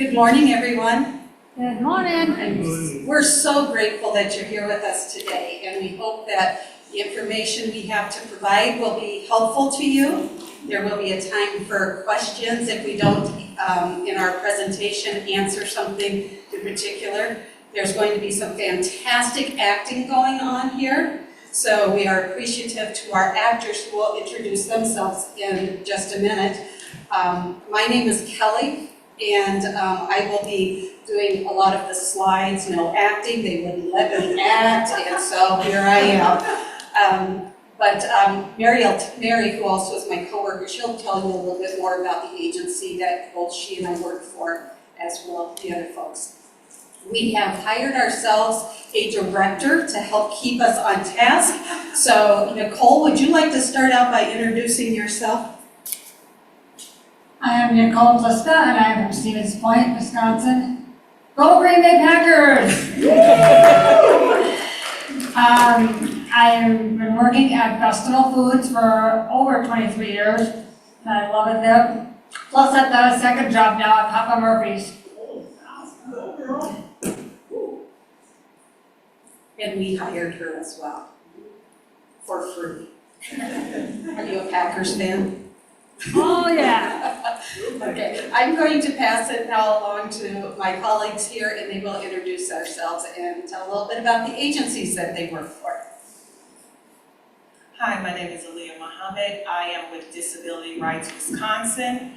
Good morning, everyone. Good morning. And we're so grateful that you're here with us today, and we hope that the information we have to provide will be helpful to you. There will be a time for questions if we don't, in our presentation, answer something in particular. There's going to be some fantastic acting going on here, so we are appreciative to our actors who will introduce themselves in just a minute. My name is Kelly, and I will be doing a lot of the slides. No acting, they wouldn't let me act, and so here I am. Mary, who also is my coworker, she'll tell you a little bit more about the agency that both she and I work for, as will the other folks. We have hired ourselves a director to help keep us on task. So, Nicole, would you like to start out by introducing yourself? I am Nicole Pliska, and I am from Stevens Point, Wisconsin. Go Green Bay Packers! I've been working at Festival Foods for over 23 years, and I love it there. Plus, I've got a second job now at Papa Murphy's. And we hired her as well, for free. Are you a Packers fan? Oh, yeah. Okay, I'm going to pass it now along to my colleagues here, and they will introduce themselves and tell a little bit about the agencies that they work for. Hi, my name is Aaliyah Muhammad. I am with Disability Rights Wisconsin.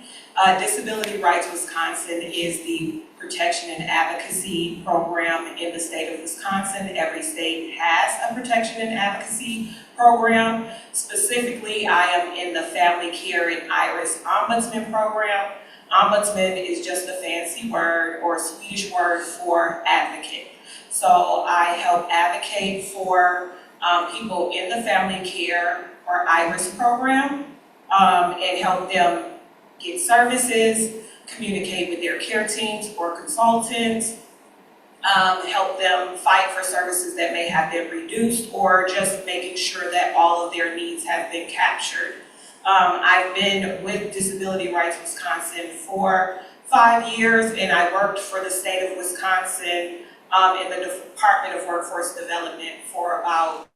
Disability Rights Wisconsin is the protection and advocacy program in the state of Wisconsin. Every state has a protection and advocacy program. Specifically, I am in the Family Care and IRIS Ombudsman program. Ombudsman is just a fancy word or Swedish word for advocate. So I help advocate for people in the Family Care or IRIS program and help them get services, communicate with their care teams or consultants, help them fight for services that may have been reduced, or just making sure that all of their needs have been captured. I've been with Disability Rights Wisconsin for 5 years, and I worked for the state of Wisconsin in the Department of Workforce Development for about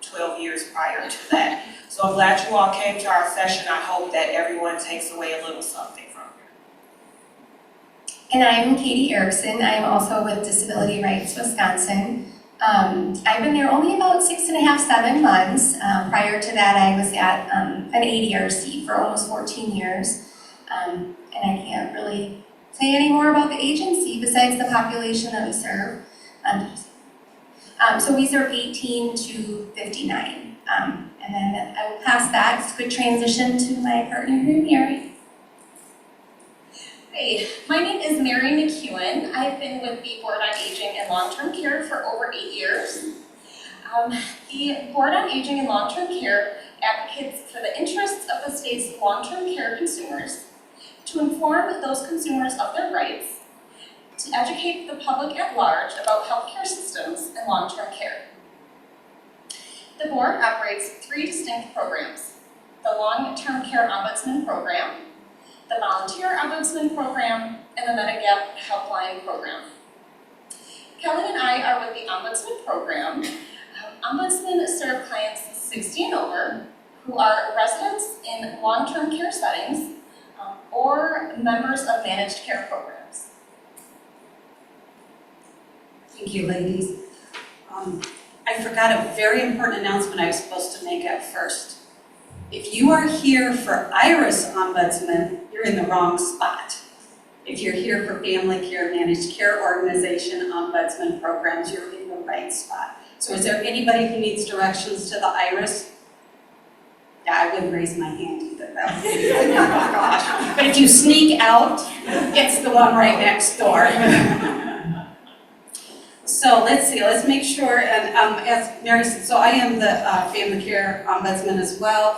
12 years prior to that. So I'm glad you all came to our session. I hope that everyone takes away a little something from here. And I'm Katie Erickson. I am also with Disability Rights Wisconsin. I've been there only about 6.5, 7 months. Prior to that, I was at an ADRC for almost 14 years. And I can't really say any more about the agency besides the population that we serve. So we serve 18 to 59. And then I will pass that. It's a good transition to my partner here, Mary. Hey, my name is Mary McEwen. I've been with the Board on Aging and Long-Term Care for over 8 years. The Board on Aging and Long-Term Care advocates for the interests of the state's long-term care consumers, to inform those consumers of their rights, to educate the public at large about healthcare systems and long-term care. The board operates 3 distinct programs: the Long-Term Care Ombudsman Program, the Volunteer Ombudsman Program, and the Medigap Helpline Program. Kelly and I are with the Ombudsman Program. Ombudsmen serve clients 60 and over who are residents in long-term care settings or members of managed care programs. Thank you, ladies. I forgot a very important announcement I was supposed to make at first. If you are here for IRIS Ombudsman, you're in the wrong spot. If you're here for Family Care, Managed Care Organization Ombudsman programs, you're in the right spot. So is there anybody who needs directions to the IRIS? Yeah, I wouldn't raise my hand either, though. But if you sneak out, it's the one right next door. So let's see, let's make sure, and as Mary said, so I am the Family Care Ombudsman as well,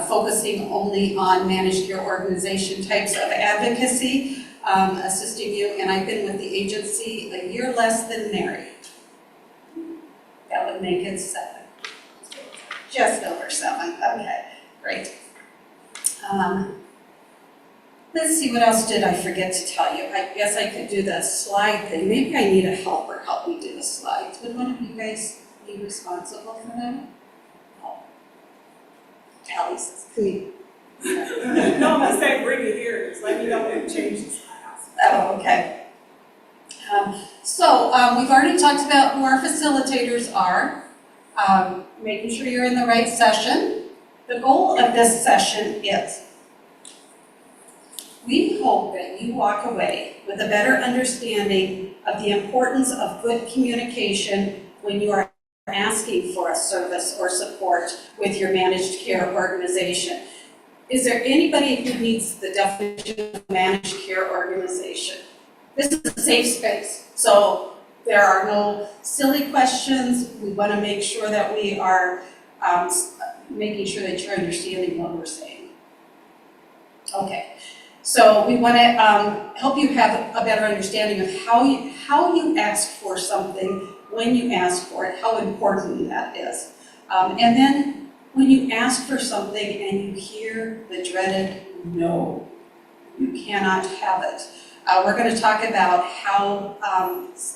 focusing only on managed care organization types of advocacy, assisting you, and I've been with the agency a year less than Mary. That would make it 7. Just over 7, okay, great. Let's see, what else did I forget to tell you? I guess I could do the slide thing. Maybe I need a helper help me do the slides. Would one of you guys be responsible for them? Oh. Allie says, please. No, I'm gonna say bring it here, just let me know when to change the slides. Oh, okay. We've already talked about who our facilitators are, making sure you're in the right session. The goal of this session is we hope that you walk away with a better understanding of the importance of good communication when you are asking for a service or support with your managed care organization. Is there anybody who needs the definition of managed care organization? This is a safe space, so there are no silly questions. We want to make sure that we are making sure that you're understanding what we're saying. Okay, so we want to help you have a better understanding of how you ask for something, when you ask for it, how important that is. And then when you ask for something and you hear the dreaded no, you cannot have it. We're going to talk about how,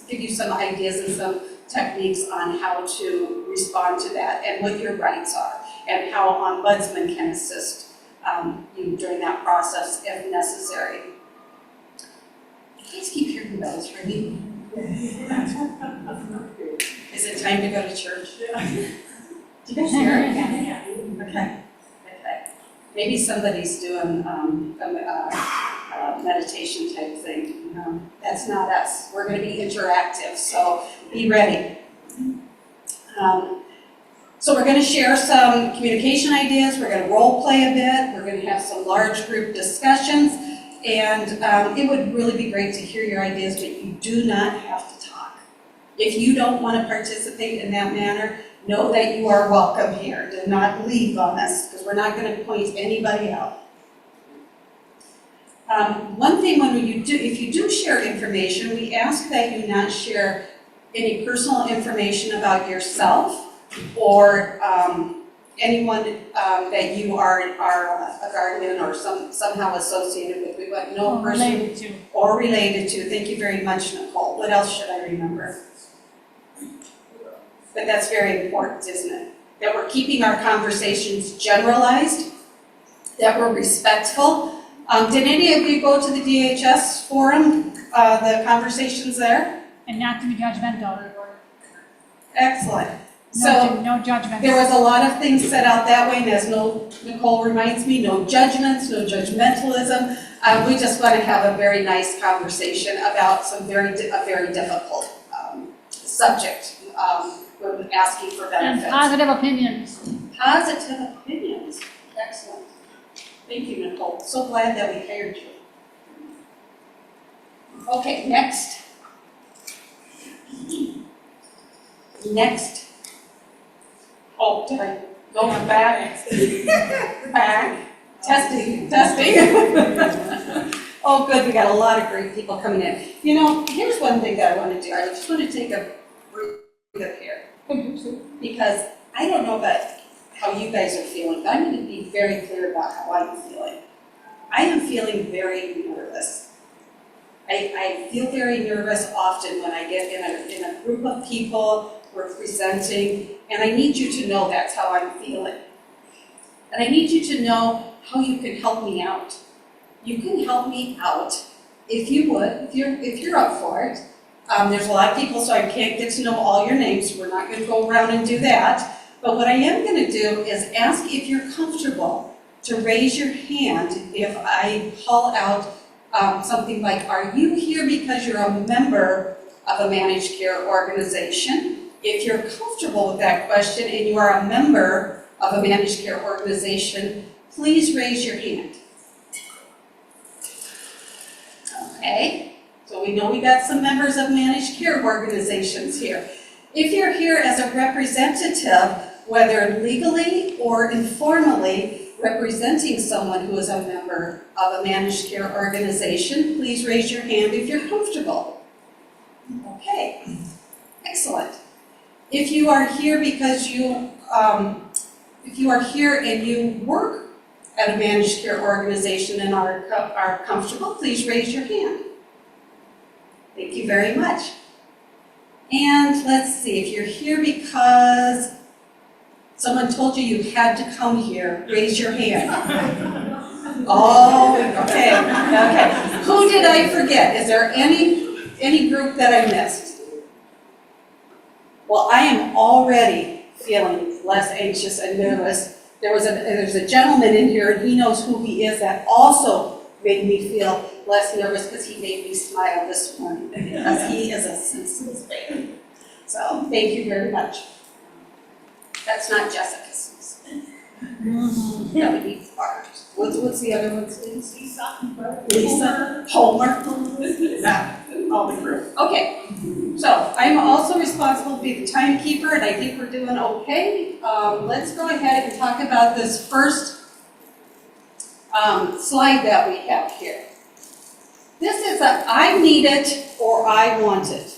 give you some ideas and some techniques on how to respond to that and what your rights are and how Ombudsman can assist you during that process if necessary. You guys keep hearing bells ringing. Is it time to go to church? Do you guys hear it? Yeah. Okay. Maybe somebody's doing a meditation type thing. That's not us. We're going to be interactive, so be ready. So we're going to share some communication ideas. We're going to role play a bit. We're going to have some large group discussions, and it would really be great to hear your ideas, but you do not have to talk. If you don't want to participate in that manner, know that you are welcome here. Do not leave on this, because we're not going to point anybody out. One thing if you do share information, we ask that you not share any personal information about yourself or anyone that you are a guardian or somehow associated with. We want no person or related to. Thank you very much, Nicole. What else should I remember? But that's very important, isn't it? That we're keeping our conversations generalized, that we're respectful. Did any of you go to the DHS forum, the conversations there? And not to be judgmental. Excellent. So No judgment. there was a lot of things said out that way, and as Nicole reminds me, no judgments, no judgmentalism. We just want to have a very nice conversation about a very difficult subject. When asking for benefits. And positive opinions. Positive opinions. Excellent. Thank you, Nicole. So glad that we hired you. Okay, next. Oh, did I go back? Back. Testing. Oh, good. We got a lot of great people coming in. You know, here's one thing that I want to do. I just want to take a breather here. Because I don't know about how you guys are feeling, but I'm going to be very clear about how I'm feeling. I am feeling very nervous. I feel very nervous often when I get in a group of people, we're presenting, and I need you to know that's how I'm feeling. And I need you to know how you can help me out. You can help me out if you would, if you're up for it. There's a lot of people, so I can't get to know all your names. We're not going to go around and do that. But what I am going to do is ask if you're comfortable to raise your hand if I call out something like, are you here because you're a member of a managed care organization? If you're comfortable with that question and you are a member of a managed care organization, please raise your hand. Okay. So we know we got some members of managed care organizations here. If you're here as a representative, whether legally or informally representing someone who is a member of a managed care organization, please raise your hand if you're comfortable. Okay, excellent. If you are here because if you are here and you work at a managed care organization and are comfortable, please raise your hand. Thank you very much. And let's see, if you're here because someone told you you had to come here, raise your hand. Oh, okay, okay. Who did I forget? Is there any group that I missed? Well, I am already feeling less anxious and nervous. There's a gentleman in here, and he knows who he is, that also made me feel less nervous because he made me smile this morning because he is a Simpsons fan. So thank you very much. That's not Jessica Simpson. That would be ours. What's the other one's name? Lisa. Homer. Yeah, all the group. Okay. So I'm also responsible to be the timekeeper, and I think we're doing okay. Let's go ahead and talk about this first slide that we have here. This is a I need it or I want it.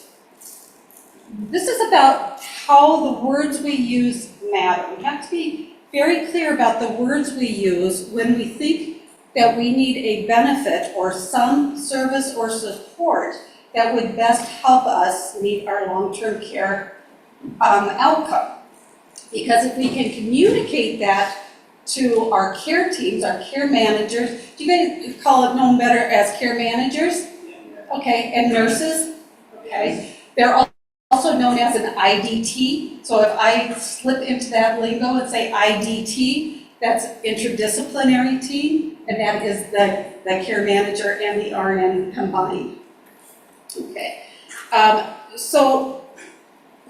This is about how the words we use matter. We have to be very clear about the words we use when we think that we need a benefit or some service or support that would best help us meet our long-term care outcome. Because if we can communicate that to our care teams, our care managers, do you guys call it known better as care managers? Okay, and nurses? Okay. They're also known as an IDT. So if I slip into that lingo and say IDT, that's interdisciplinary team, and that is the care manager and the RN combined. Okay. So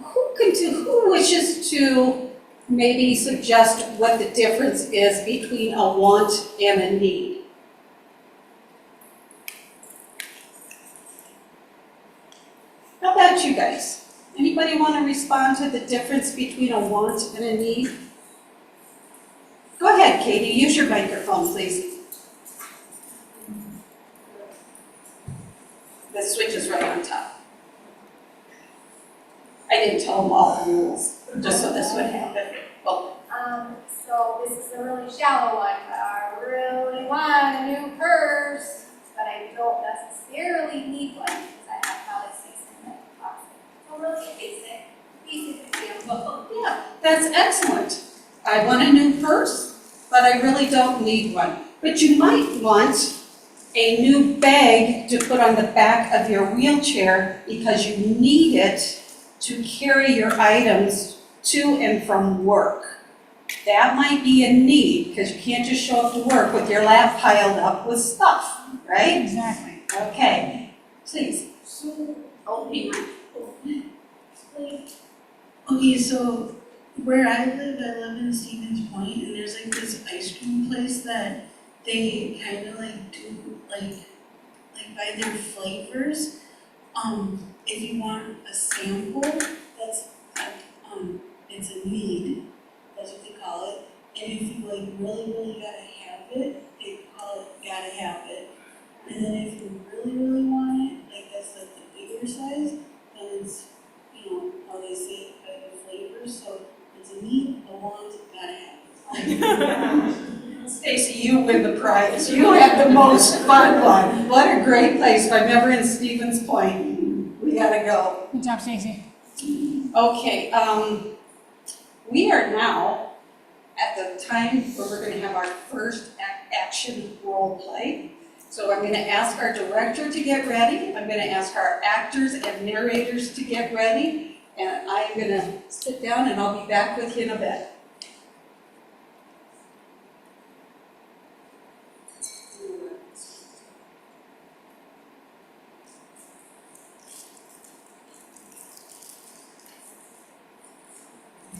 who wishes to maybe suggest what the difference is between a want and a need? How about you guys? Anybody want to respond to the difference between a want and a need? Go ahead, Katie, use your microphone, please. The switch is right on top. I didn't tell them all the rules, just so this would happen. Well, So this is a really shallow one, but I really want a new purse, but I don't necessarily need one because I have probably 6 in my closet. So really basic example. yeah, that's excellent. I want a new purse, but I really don't need one. But you might want a new bag to put on the back of your wheelchair because you need it to carry your items to and from work. That might be a need because you can't just show up to work with your lap piled up with stuff, right? Exactly. Okay, please. So, Okay, so where I live in Stevens Point, and there's like this ice cream place that they kind of like do like by their flavors. If you want a sample, that's it's a need. That's what they call it. And if you like really gotta have it, they call it gotta have it. And then if you really want it, like that's like the bigger size, then it's, you know, how they say it by the flavors. So it's a need, a want, gotta have it. Stacy, you win the prize. You have the most fun one. What a great place. If I'm ever in Stevens Point, we gotta go. Good job, Stacy. Okay, we are now at the time where we're going to have our first action role play. So I'm going to ask our director to get ready. I'm going to ask our actors and narrators to get ready. And I'm going to sit down and I'll be back with you in a bit.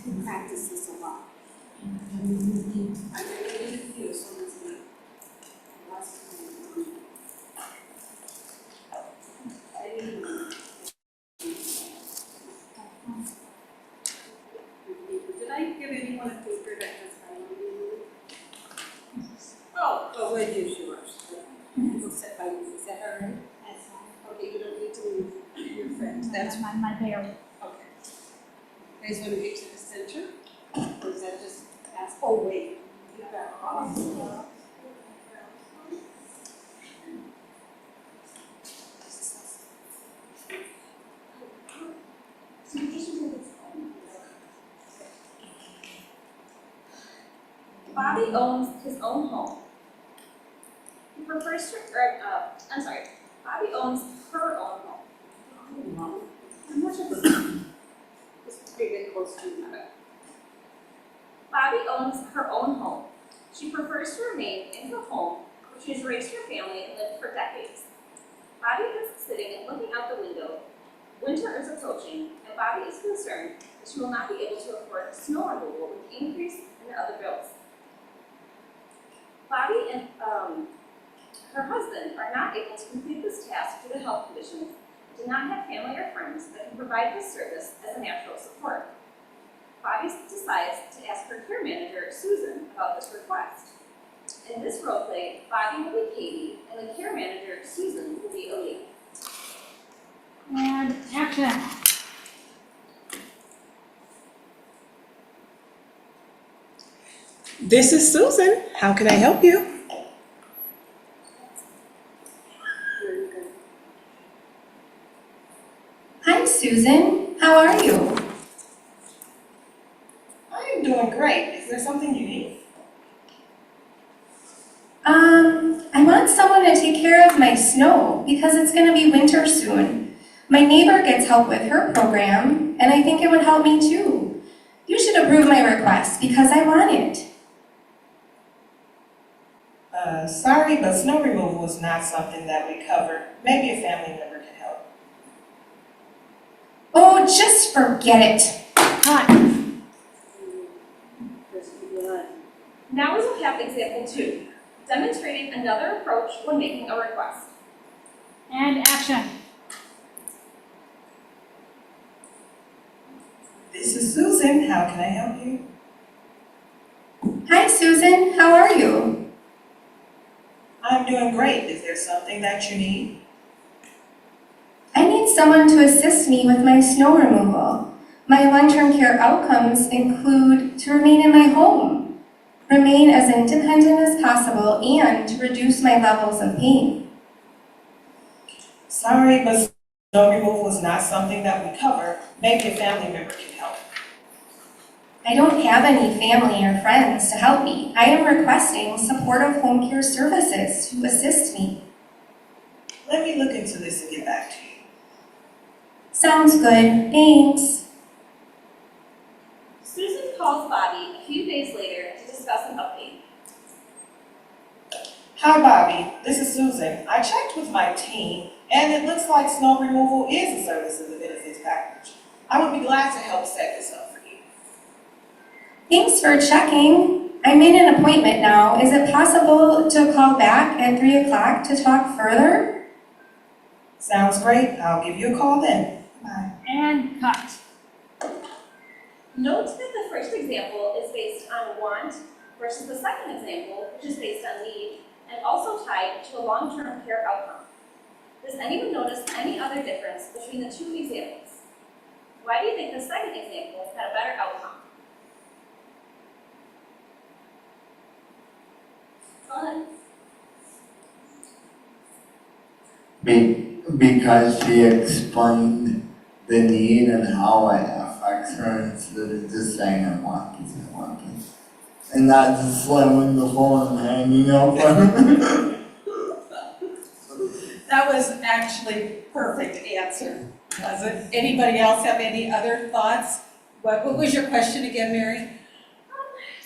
We practice this a lot. I'm going to need you, someone's going to Did I give anyone a paper that has highlighted? Oh, we'll use yours. We'll sit by you. Is that all right? That's fine. Okay, you don't need to move your friend. That's my bear. okay. You guys want to get to the center? Or is that just ask? Oh, wait. You got Bobby owns his own home. He prefers to, Bobby owns her own home. I'm not sure this is pretty close to another. Bobby owns her own home. She prefers to remain in her home where she has raised her family and lived for decades. Bobby is sitting and looking out the window. Winter is approaching, and Bobby is concerned that she will not be able to afford snow removal with the increase in the other bills. Bobby and her husband are not able to complete this task due to health conditions and do not have family or friends that can provide this service as a natural support. Bobby decides to ask her care manager, Susan, about this request. In this role play, Bobby will be Katie, and the care manager, Susan, will be Aaliyah. And action. This is Susan. How can I help you? Hi, Susan. How are you? I am doing great. Is there something you need? I want someone to take care of my snow because it's going to be winter soon. My neighbor gets help with her program, and I think it would help me too. You should approve my request because I want it. Sorry, but snow removal is not something that we cover. Maybe a family member can help. Oh, just forget it. Cut. Now is a CAP example 2, demonstrating another approach when making a request. And action. This is Susan. How can I help you? Hi, Susan. How are you? I'm doing great. Is there something that you need? I need someone to assist me with my snow removal. My long-term care outcomes include to remain in my home, remain as independent as possible, and to reduce my levels of pain. Sorry, but snow removal is not something that we cover. Maybe a family member can help. I don't have any family or friends to help me. I am requesting supportive home care services to assist me. Let me look into this and get back to you. Sounds good. Thanks. Susan calls Bobby a few days later to discuss an update. Hi, Bobby. This is Susan. I checked with my team, and it looks like snow removal is a service in the benefits package. I would be glad to help set this up for you. Thanks for checking. I'm in an appointment now. Is it possible to call back at 3 o'clock to talk further? Sounds great. I'll give you a call then. Bye. And cut. Note that the first example is based on want versus the second example, which is based on need, and also tied to a long-term care outcome. Does anyone notice any other difference between the two examples? Why do you think the second example had a better outcome? Go ahead. Because she explained the need and how it affects her instead of just saying I want this, I want this. And not just slamming the phone and hanging up on her. That was actually perfect answer, was it? Anybody else have any other thoughts? What was your question again, Mary?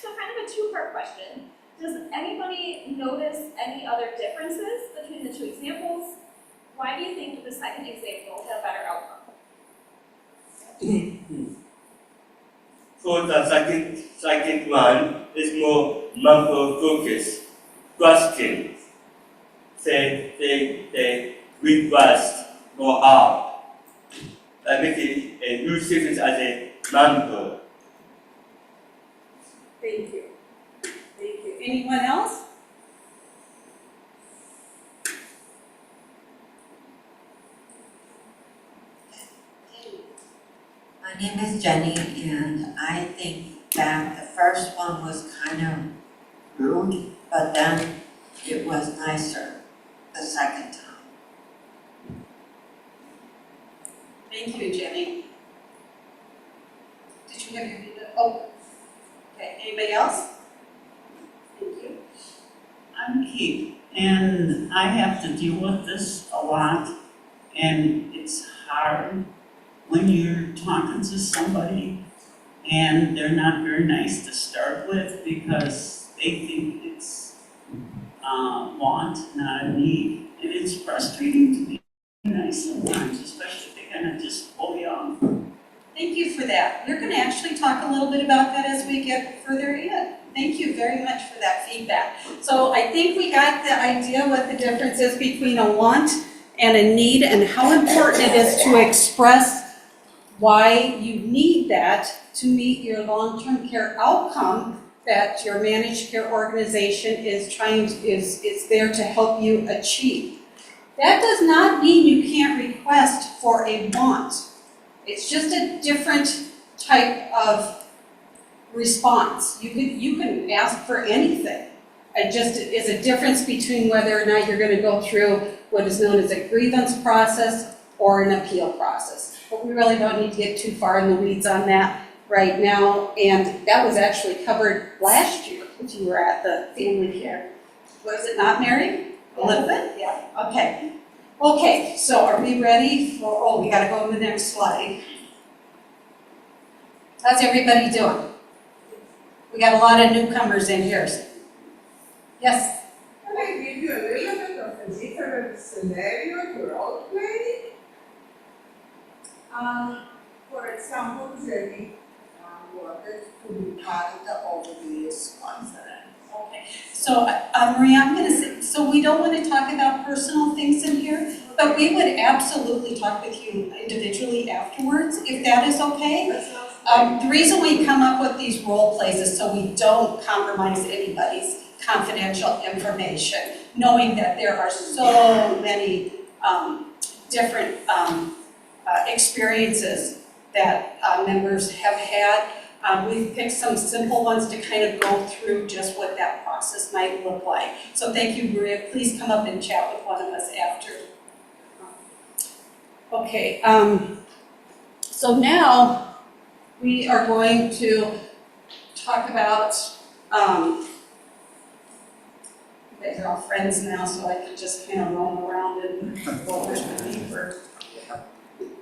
So kind of a two-part question. Does anybody notice any other differences between the two examples? Why do you think the second example had a better outcome? For the second one is more member focus question. They request more help. I make it a new service as a member. Thank you. Thank you. Anyone else? My name is Jenny, and I think that the first one was kind of rude, but then it was nicer the second time. Thank you, Jenny. Okay, anybody else? Thank you. I'm Keith, and I have to deal with this a lot, and it's hard when you're talking to somebody and they're not very nice to start with because they think it's want, not a need, and it's frustrating to be nice sometimes, especially if they kind of just pull you off. Thank you for that. We're going to actually talk a little bit about that as we get further in. Thank you very much for that feedback. So I think we got the idea what the difference is between a want and a need and how important it is to express why you need that to meet your long-term care outcome that your managed care organization is there to help you achieve. That does not mean you can't request for a want. It's just a different type of response. You can ask for anything. It just is a difference between whether or not you're going to go through what is known as a grievance process or an appeal process. But we really don't need to get too far in the weeds on that right now. And that was actually covered last year if you were at the family care. Was it not, Mary? A little bit? Yeah. Okay. Okay, so are we ready for, we gotta go to the next slide. How's everybody doing? We got a lot of newcomers in here. Yes? Can I give you a little bit of a different scenario to role play? For example, Jenny wanted to be part of the sponsor. Okay, so Maria, I'm gonna say, so we don't wanna talk about personal things in here, but we would absolutely talk with you individually afterwards, if that is okay. The reason we come up with these role plays is so we don't compromise anybody's confidential information, knowing that there are so many different experiences that members have had. We've picked some simple ones to kind of go through just what that process might look like. So thank you, Maria. Please come up and chat with one of us after. Okay, so now we are going to talk about, you guys are all friends now, so I can just kind of roam around and go over the paper.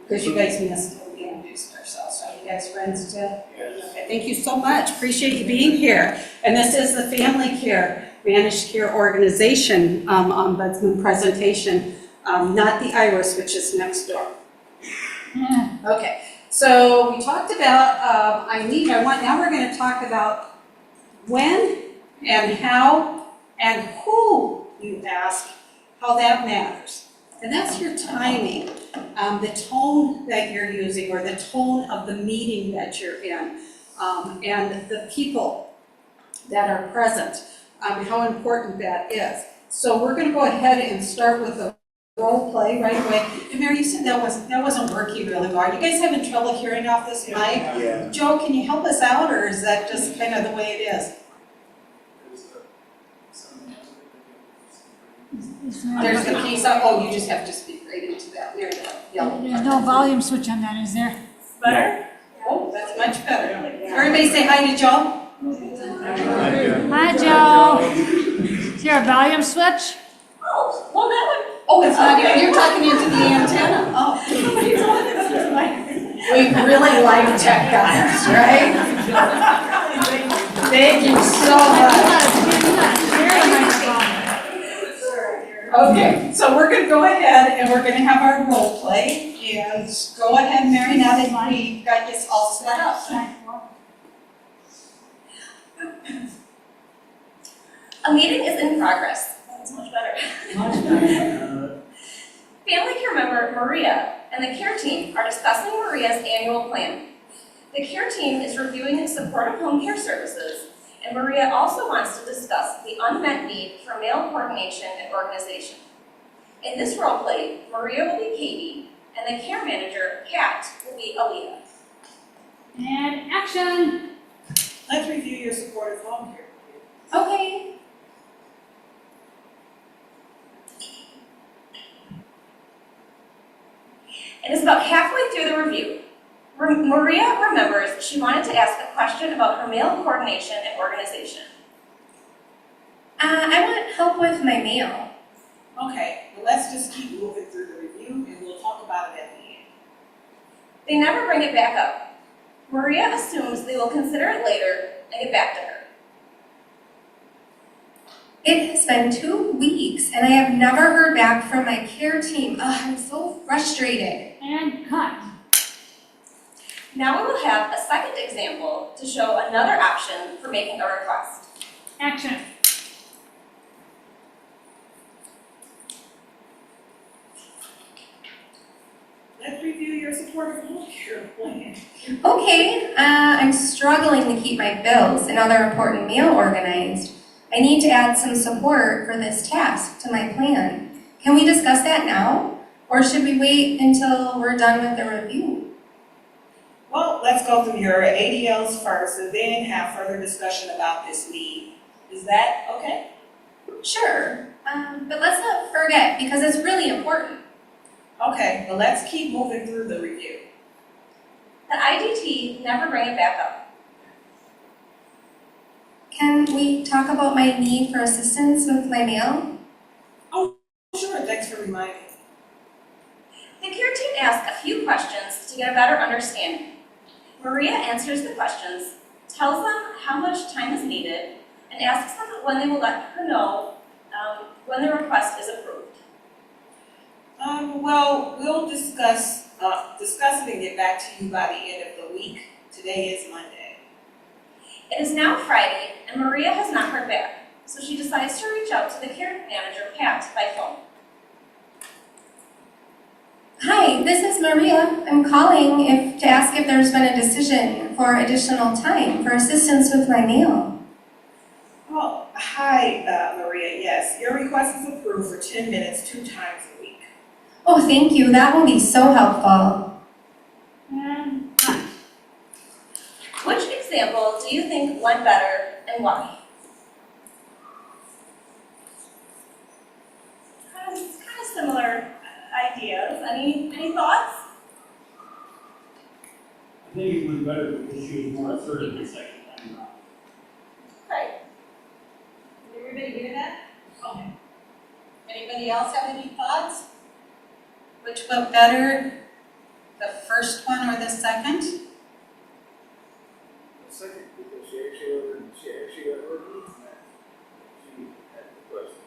Because you guys missed it, we introduced ourselves. Are you guys friends too? Yes. Okay, thank you so much. Appreciate you being here. And this is the Family Care Managed Care Organization Ombudsman presentation, not the IRIS, which is next door. Okay, so we talked about now we're going to talk about when and how and who you ask, how that matters. And that's your timing, the tone that you're using or the tone of the meeting that you're in, and the people that are present, how important that is. So we're going to go ahead and start with the role play right away. And Mary, you said that wasn't working really well. Are you guys having trouble hearing off this mic? Yeah. Joe, can you help us out, or is that just kind of the way it is? There's a piece of, you just have to speak right into that. There you go. Yellow. There's no volume switch on that, is there? Better? Oh, that's much better. Everybody say hi to Joe. Hi, Joe. Is there a volume switch? Oh, well, that one. Oh, it's not even, you're talking into the antenna. Oh. We really like tech guys, right? Thank you so much. Okay, so we're gonna go ahead and we're gonna have our role play. And go ahead, Mary, now that we got this all set up. A meeting is in progress. That's much better. Family care member Maria and the care team are discussing Maria's annual plan. The care team is reviewing supportive home care services, and Maria also wants to discuss the unmet need for male coordination and organization. In this role play, Maria will be Katie, and the care manager, Kat, will be Aaliyah. And action. Let's review your supportive home care. Okay. It is about halfway through the review. Maria remembers she wanted to ask a question about her mail coordination and organization. I want help with my mail. Okay, well, let's just keep moving through the review and we'll talk about it at the end. They never bring it back up. Maria assumes they will consider it later and get back to her. It has been 2 weeks and I have never heard back from my care team. Ugh, I'm so frustrated. And cut. Now we will have a second example to show another option for making a request. Action. Let's review your supportive home care plan. Okay, I'm struggling to keep my bills and other important mail organized. I need to add some support for this task to my plan. Can we discuss that now? Or should we wait until we're done with the review? Well, let's go through your ADLs first and then have further discussion about this need. Is that okay? Sure, but let's not forget because it's really important. Okay, well, let's keep moving through the review. The IDT never bring it back up. Can we talk about my need for assistance with my mail? Sure, thanks for reminding me. The care team asks a few questions to get a better understanding. Maria answers the questions, tells them how much time is needed, and asks them when they will let her know when the request is approved. Well, we'll discuss it and get back to you by the end of the week. Today is Monday. It is now Friday, and Maria has not heard back, so she decides to reach out to the care manager, Pat, by phone. Hi, this is Maria. I'm calling to ask if there's been a decision for additional time for assistance with my mail. Oh, hi, Maria. Yes, your request is approved for 10 minutes 2 times a week. Oh, thank you. That will be so helpful. And cut. Which example do you think went better and why? Kind of similar ideas. Any thoughts? I think it went better because she was more assertive the second time around. Right. Did everybody hear that? Okay. Anybody else have any thoughts? Which went better, the first one or the second? The second, because she actually got her needs met. She had the question.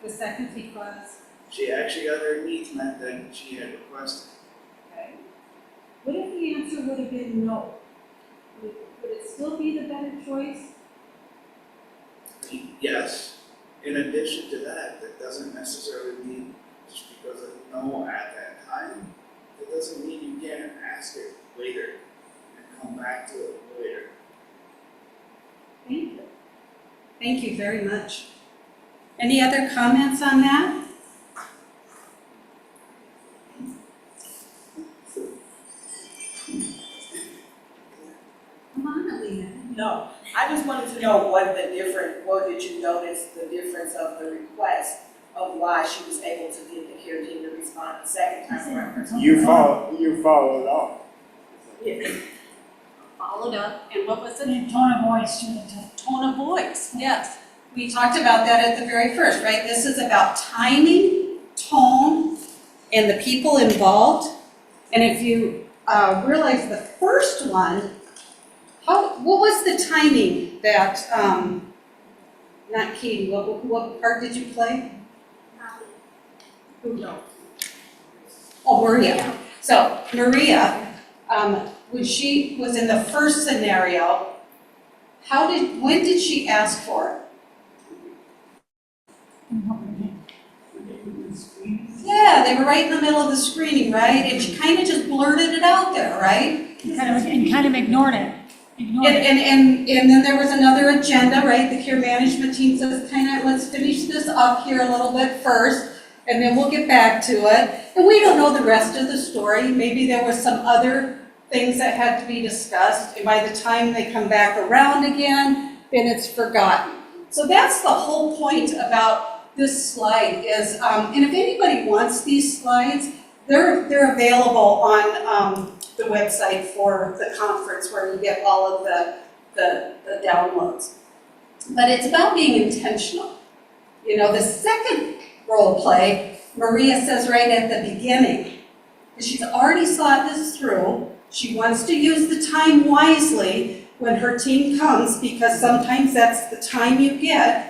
The second because, She actually got her needs met that she had requested. okay. What if the answer would have been no? Would it still be the better choice? Yes. In addition to that, that doesn't necessarily mean just because of no at that time, it doesn't mean you can't ask it later and come back to it later. Thank you. Thank you very much. Any other comments on that? Come on, Alina. No, I just wanted to know what did you notice the difference of the request of why she was able to get the care team to respond the second time around? You followed up. Yeah. Followed up, and what was it? And tone of voice to the Tone of voice, yes. We talked about that at the very first, right? This is about timing, tone, and the people involved. And if you realize the first one, what was the timing that, not Katie, what part did you play? Who knows? Oh, Maria. So Maria, when she was in the first scenario, when did she ask for it? Yeah, they were right in the middle of the screening, right? And she kind of just blurted it out there, right? kind of ignored it. And then there was another agenda, right? The care management team says, let's finish this up here a little bit first, and then we'll get back to it. And we don't know the rest of the story. Maybe there were some other things that had to be discussed, and by the time they come back around again, then it's forgotten. So that's the whole point about this slide is, and if anybody wants these slides, they're available on the website for the conference where you get all of the downloads. But it's about being intentional. You know, the second role play, Maria says right at the beginning, she's already thought this through. She wants to use the time wisely when her team comes, because sometimes that's the time you get.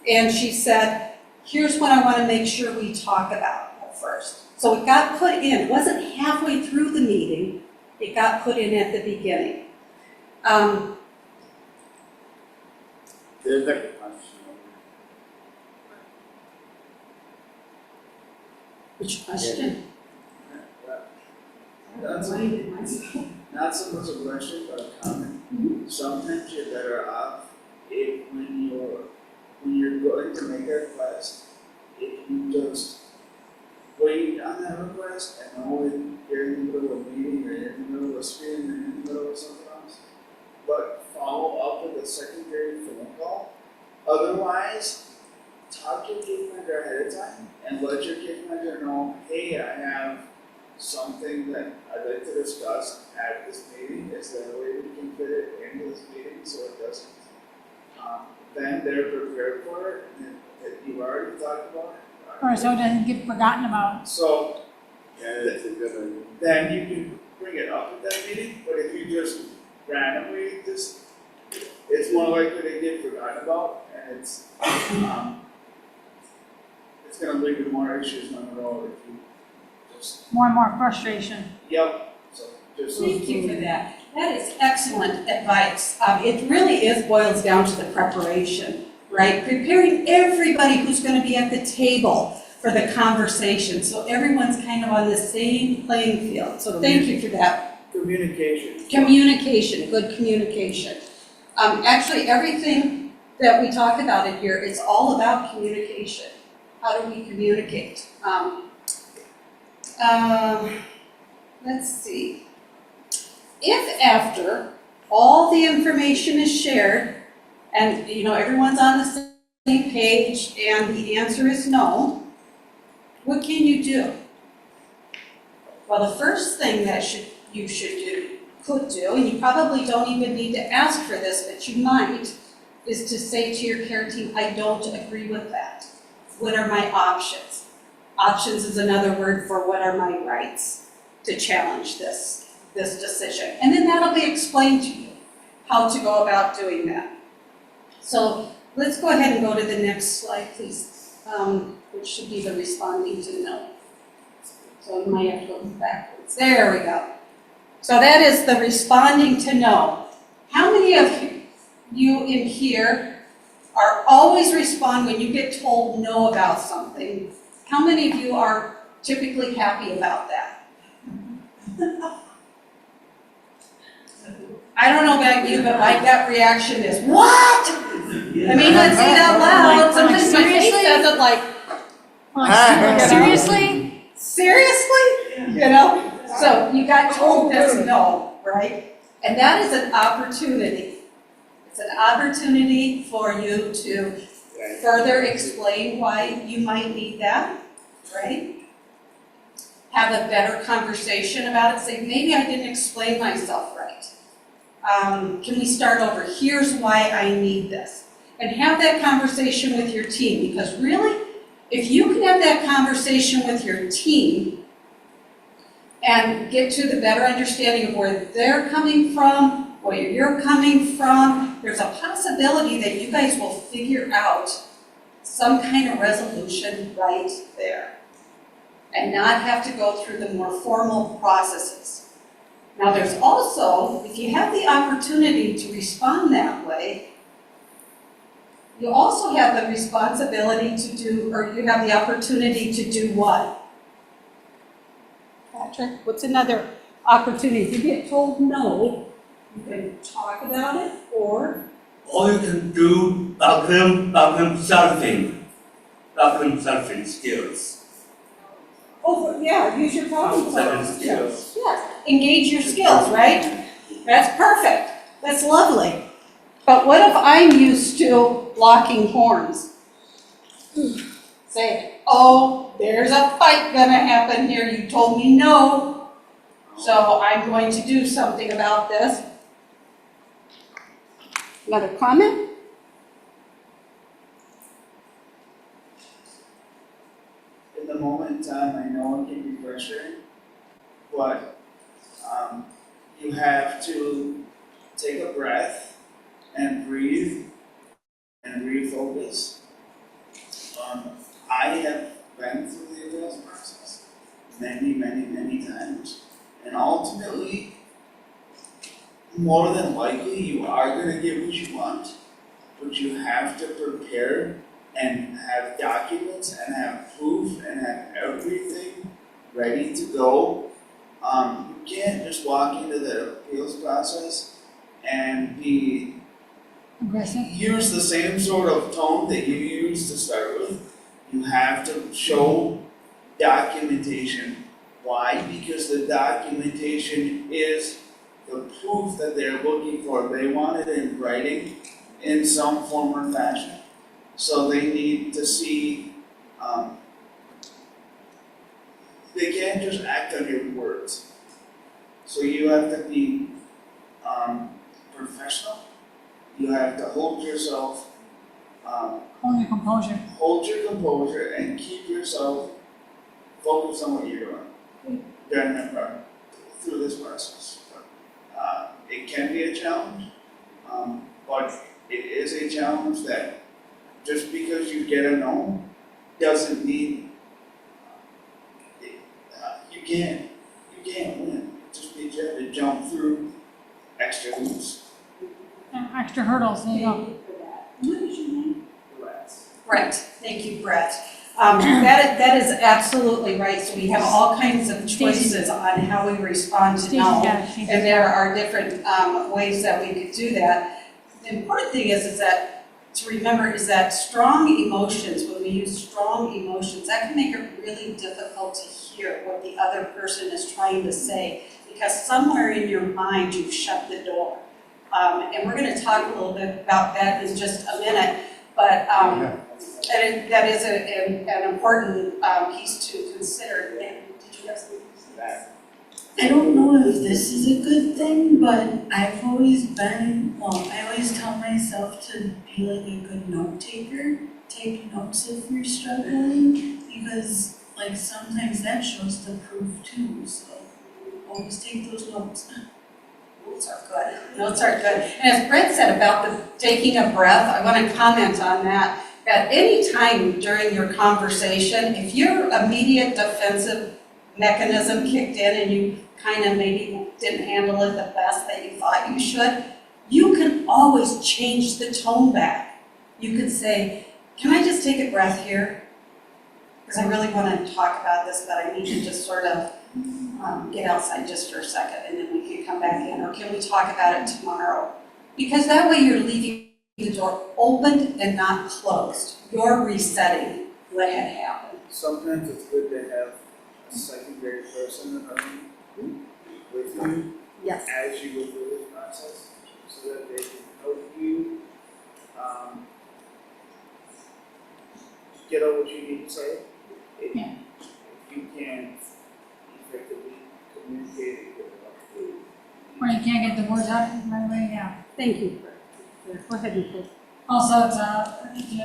And she said, here's what I want to make sure we talk about first. So it got put in. It wasn't halfway through the meeting. It got put in at the beginning. There's a question. Which question? That's not so much a question, but a comment. Sometimes you're better off if when you're going to make a request, if you just wait on that request and know when you're in the middle of a meeting or you're in the middle of a screen or you're in the middle of something else, but follow up with a secondary phone call. Otherwise, talk to your case manager ahead of time and let your case manager know, hey, I have something that I'd like to discuss at this meeting. Is there a way we can fit it into this meeting so it doesn't? Then they're prepared for it, and if you've already talked about it. Or so it doesn't get forgotten about. So, Yeah, that's a good idea. then you can bring it up at that meeting, but if you just randomly it's more likely to get forgotten about, and it's gonna lead to more issues on the road if you just, More and more frustration. yep, so just. Thank you for that. That is excellent advice. It really boils down to the preparation, right? Preparing everybody who's going to be at the table for the conversation, so everyone's kind of on the same playing field. So thank you for that. Communication. Communication, good communication. Actually, everything that we talk about in here is all about communication. How do we communicate? Let's see. If after all the information is shared and, you know, everyone's on the same page and the answer is no, what can you do? Well, the first thing that you could do, and you probably don't even need to ask for this, but you might, is to say to your care team, I don't agree with that. What are my options? Options is another word for what are my rights to challenge this decision. And then that'll be explained to you how to go about doing that. So let's go ahead and go to the next slide, please, which should be the responding to no. So you might have to go backwards. There we go. So that is the responding to no. How many of you in here are always respond when you get told no about something? How many of you are typically happy about that? I don't know about you, but my gut reaction is, what? I mean, let's say it out loud. Sometimes my face says it like, Seriously? seriously? You know? So you got told this no, right? And that is an opportunity. It's an opportunity for you to further explain why you might need that, right? Have a better conversation about it. Say, maybe I didn't explain myself right. Can we start over? Here's why I need this. And have that conversation with your team, because really, if you can have that conversation with your team and get to the better understanding of where they're coming from, where you're coming from, there's a possibility that you guys will figure out some kind of resolution right there and not have to go through the more formal processes. Now there's also, if you have the opportunity to respond that way, you also have the responsibility to do, or you have the opportunity to do what? Patrick, what's another opportunity? If you get told no, you can talk about it, or you can do problem solving skills. oh, yeah, use your problem solving Solving skills. Yes, engage your skills, right? That's perfect. That's lovely. But what if I'm used to locking horns? Say it. oh, there's a fight gonna happen here, you told me no, so I'm going to do something about this. Another comment? In the moment in time, I know it can be frustrating, but you have to take a breath and breathe and refocus. I have been through the appeals process many times, and ultimately, more than likely, you are gonna get what you want, but you have to prepare and have documents and have proof and have everything ready to go. You can't just walk into the appeals process and Aggressive. use the same sort of tone that you used to start with. You have to show documentation. Why? Because the documentation is the proof that they're looking for. They want it in writing in some form or fashion. So they need to see, they can't just act on your words. So you have to be professional. You have to hold yourself, Hold your composure. hold your composure and keep yourself focused on what you're doing during that part, through this process. It can be a challenge, but it is a challenge that just because you get a no doesn't mean you can't win. It just means you have to jump through extra hoops. Extra hurdles, there you go. Thank you for that. What is your name? Brett. Brett, thank you, Brett. That is absolutely right, so we have all kinds of choices on how we respond to no. And there are different ways that we could do that. The important thing is that, to remember, is that strong emotions, when we use strong emotions, that can make it really difficult to hear what the other person is trying to say, because somewhere in your mind you've shut the door. And we're going to talk a little bit about that in just a minute, but that is an important piece to consider. Did you have something to say that? I don't know if this is a good thing, but I've always been, I always tell myself to be like a good note taker. Take notes if you're struggling, because like sometimes that shows the proof too, so always take those notes. Notes are good. Notes are good. And as Brett said about the taking a breath, I want to comment on that. At any time during your conversation, if your immediate defensive mechanism kicked in and you kind of maybe didn't handle it the best that you thought you should, you can always change the tone back. You could say, can I just take a breath here? Because I really want to talk about this, but I need to just sort of get outside just for a second and then we can come back in, or can we talk about it tomorrow? Because that way you're leaving the door open and not closed. You're resetting what had happened. Sometimes it's good to have a secondary person in the room with you Yes. as you go through this process, so that they can help you get out what you need to say. If you can't effectively communicate it with Or you can't get the words out right away, yeah. Thank you, Brett. Go ahead, Nicole. Also, it's, if you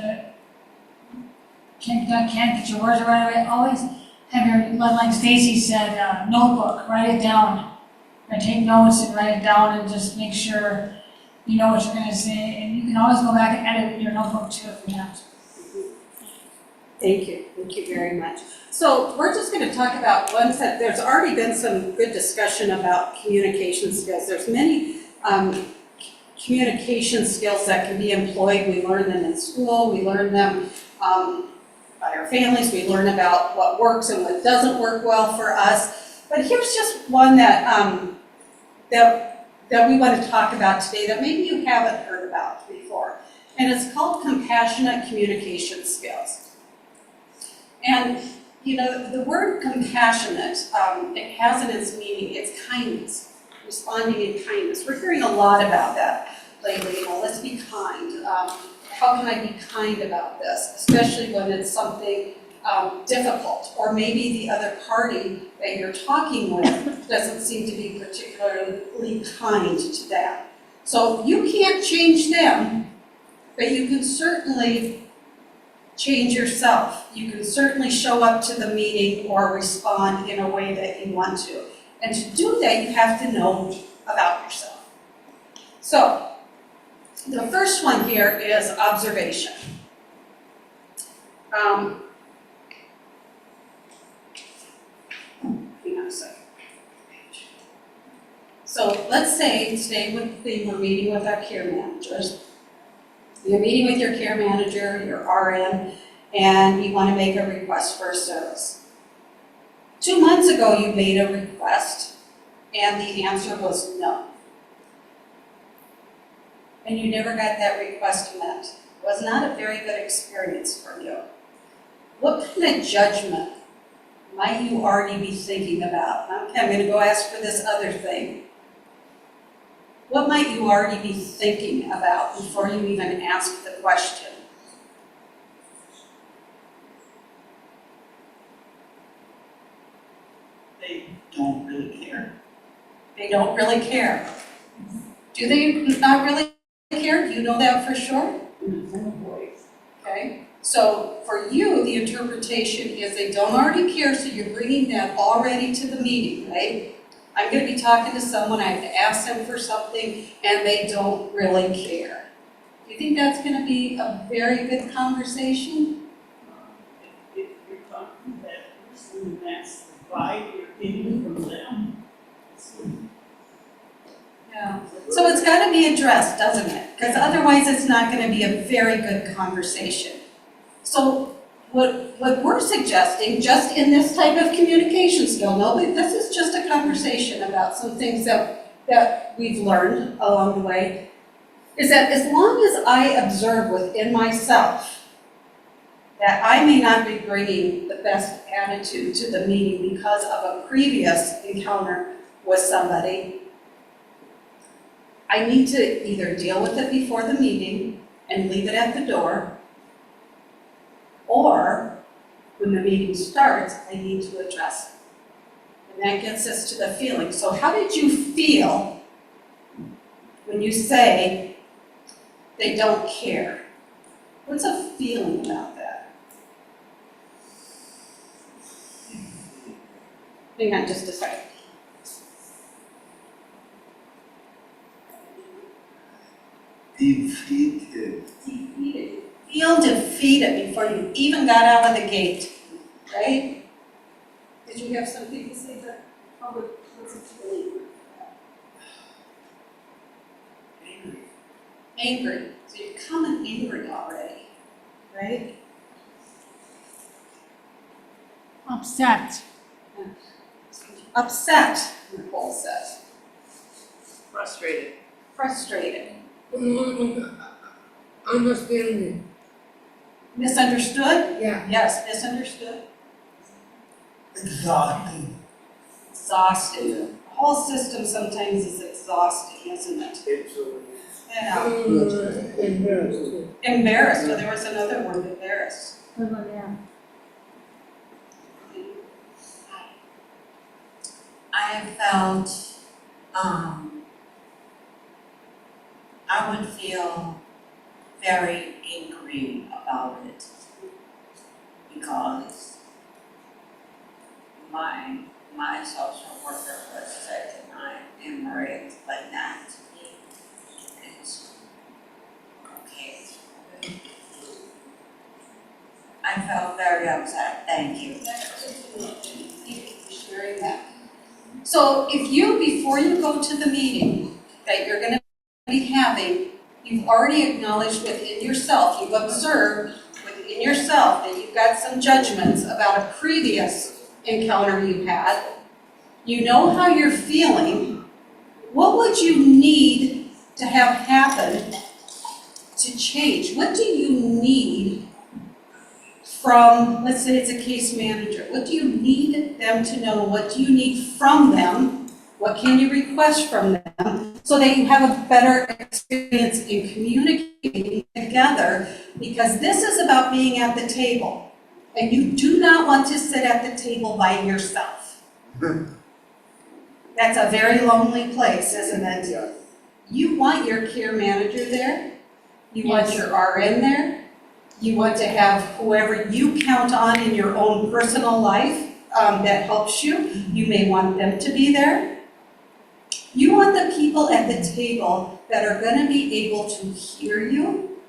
can't get your words out right away, always have your, like Stacy said, notebook, write it down. Or take notes and write it down and just make sure you know what you're gonna say. And you can always go back and edit your notebook too if you have to. Thank you very much. So we're just going to talk about ones that there's already been some good discussion about communication skills. There's many communication skills that can be employed. We learn them in school, we learn them by our families, we learn about what works and what doesn't work well for us. But here's just one that that we want to talk about today that maybe you haven't heard about before. And it's called compassionate communication skills. And, you know, the word compassionate, it has in its meaning, it's kindness, responding in kindness. We're hearing a lot about that lately, you know, let's be kind. How can I be kind about this? Especially when it's something difficult, or maybe the other party that you're talking with doesn't seem to be particularly kind to that. So you can't change them, but you can certainly change yourself. You can certainly show up to the meeting or respond in a way that you want to. And to do that, you have to know about yourself. So, the first one here is observation. Hang on a second. So let's say today we're meeting with our care managers. You're meeting with your care manager, your RN, and you want to make a request for a service. 2 months ago, you made a request, and the answer was no. And you never got that request met. It was not a very good experience for you. What kind of judgment might you already be thinking about? Okay, I'm going to go ask for this other thing. What might you already be thinking about before you even ask the question? They don't really care. They don't really care. Do they not really care? Do you know that for sure? Okay. So for you, the interpretation is they don't already care, so you're bringing that already to the meeting, right? I'm going to be talking to someone, I have to ask them for something, and they don't really care. Do you think that's going to be a very good conversation? If you're talking to that person and that's the vibe you're getting from them. Yeah. So it's got to be addressed, doesn't it? Because otherwise it's not going to be a very good conversation. So what we're suggesting, just in this type of communication skill, this is just a conversation about some things that we've learned along the way, is that as long as I observe within myself that I may not be bringing the best attitude to the meeting because of a previous encounter with somebody, I need to either deal with it before the meeting and leave it at the door, or when the meeting starts, I need to address it. And that gets us to the feeling. So how did you feel when you say they don't care? What's a feeling about that? Hang on just a second. Defeated. Defeated. Feel defeated before you even got out of the gate, right? Did you have something to say that? What's it feeling? Angry. Angry. So you're coming angry already, right? Upset. Upset, Nicole says. Frustrated. Frustrated. Understanding. Misunderstood? Yeah. Yes, misunderstood. Exhausted. Exhausted. The whole system sometimes is exhausting, isn't it? Absolutely. Yeah. Embarrassed. Embarrassed. Well, there was another word, embarrassed. Good one, yeah. I felt, I would feel very angry about it because my social worker was sick and Maria explained that to me. It's okay. I felt very upset, thank you. Thank you for sharing that. So if you, before you go to the meeting that you're going to be having, you've already acknowledged within yourself, you've observed within yourself that you've got some judgments about a previous encounter you had, you know how you're feeling, what would you need to have happen to change? What do you need from, let's say it's a case manager, what do you need them to know? What do you need from them? What can you request from them so that you have a better experience in communicating together? Because this is about being at the table. And you do not want to sit at the table by yourself. That's a very lonely place, isn't it? Yeah. You want your care manager there. You want your RN there. You want to have whoever you count on in your own personal life that helps you. You may want them to be there. You want the people at the table that are going to be able to hear you,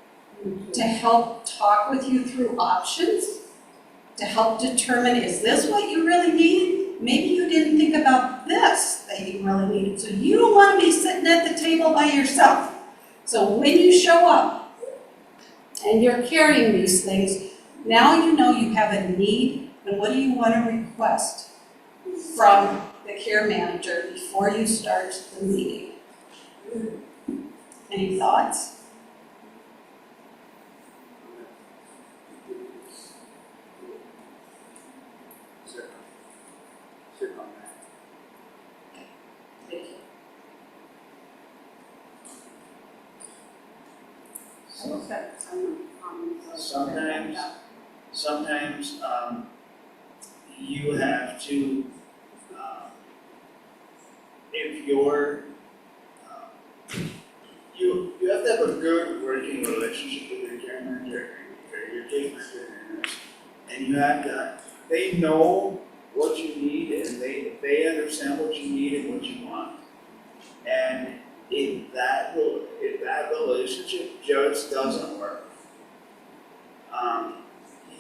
to help talk with you through options, to help determine, is this what you really need? Maybe you didn't think about this that you really needed. So you don't want to be sitting at the table by yourself. So when you show up and you're carrying these things, now you know you have a need, and what do you want to request from the care manager before you start the meeting? Any thoughts? Sit on that. Thank you. Sometimes, you have to, if you're, you have to have a good working relationship with your care manager, or your case manager, and nurse. And you have to, they know what you need, and they understand what you need and what you want. And if that relationship just doesn't work,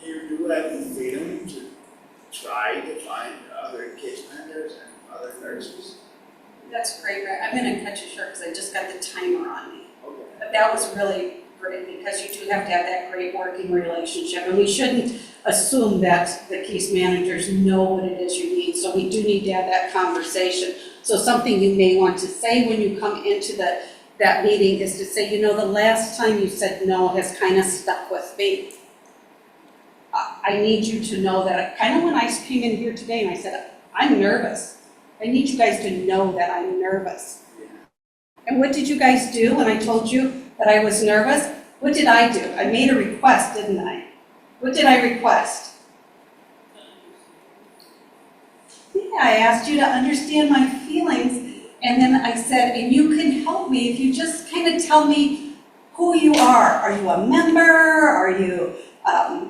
you do have the freedom to try to find other case managers and other nurses. That's great, Rick. I'm going to cut you short because I just got the timer on me. Okay. But that was really great because you do have to have that great working relationship. And we shouldn't assume that the case managers know what it is you need. So we do need to have that conversation. So something you may want to say when you come into that meeting is to say, you know, the last time you said no has kind of stuck with me. I need you to know that, kind of when I came in here today and I said, I'm nervous. I need you guys to know that I'm nervous. And what did you guys do when I told you that I was nervous? What did I do? I made a request, didn't I? What did I request? Yeah, I asked you to understand my feelings, and then I said, and you can help me if you just kind of tell me who you are. Are you a member? Are you a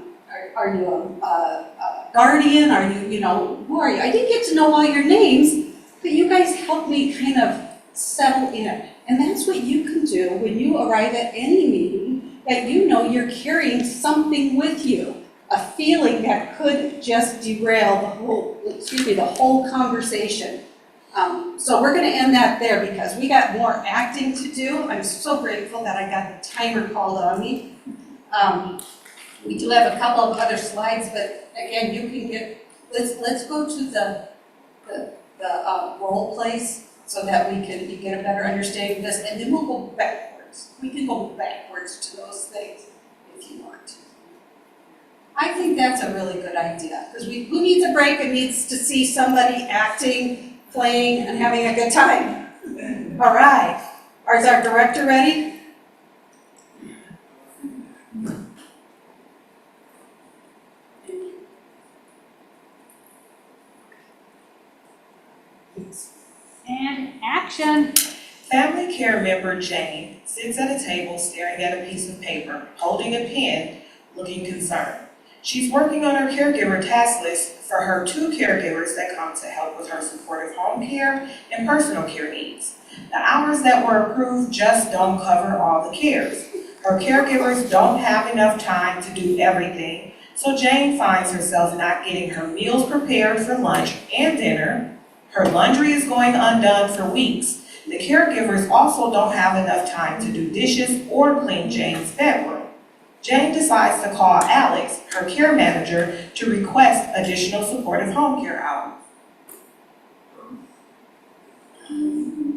guardian? Are you, who are you? I didn't get to know all your names, but you guys helped me kind of settle in. And that's what you can do when you arrive at any meeting, that you know you're carrying something with you, a feeling that could just derail the whole conversation. So we're going to end that there because we got more acting to do. I'm so grateful that I got the timer called on me. We do have a couple of other slides, but again, you can get, let's go to the role plays so that we can get a better understanding of this, and then we'll go backwards. We can go backwards to those things if you want to. I think that's a really good idea, because who needs a break and needs to see somebody acting, playing, and having a good time? All right. Is our director ready? And action. Family care member Jane sits at a table staring at a piece of paper, holding a pen, looking concerned. She's working on her caregiver task list for her 2 caregivers that come to help with her supportive home care and personal care needs. The hours that were approved just don't cover all the cares. Her caregivers don't have enough time to do everything, so Jane finds herself not getting her meals prepared for lunch and dinner. Her laundry is going undone for weeks. The caregivers also don't have enough time to do dishes or clean Jane's bedroom. Jane decides to call Alex, her care manager, to request additional supportive home care hours.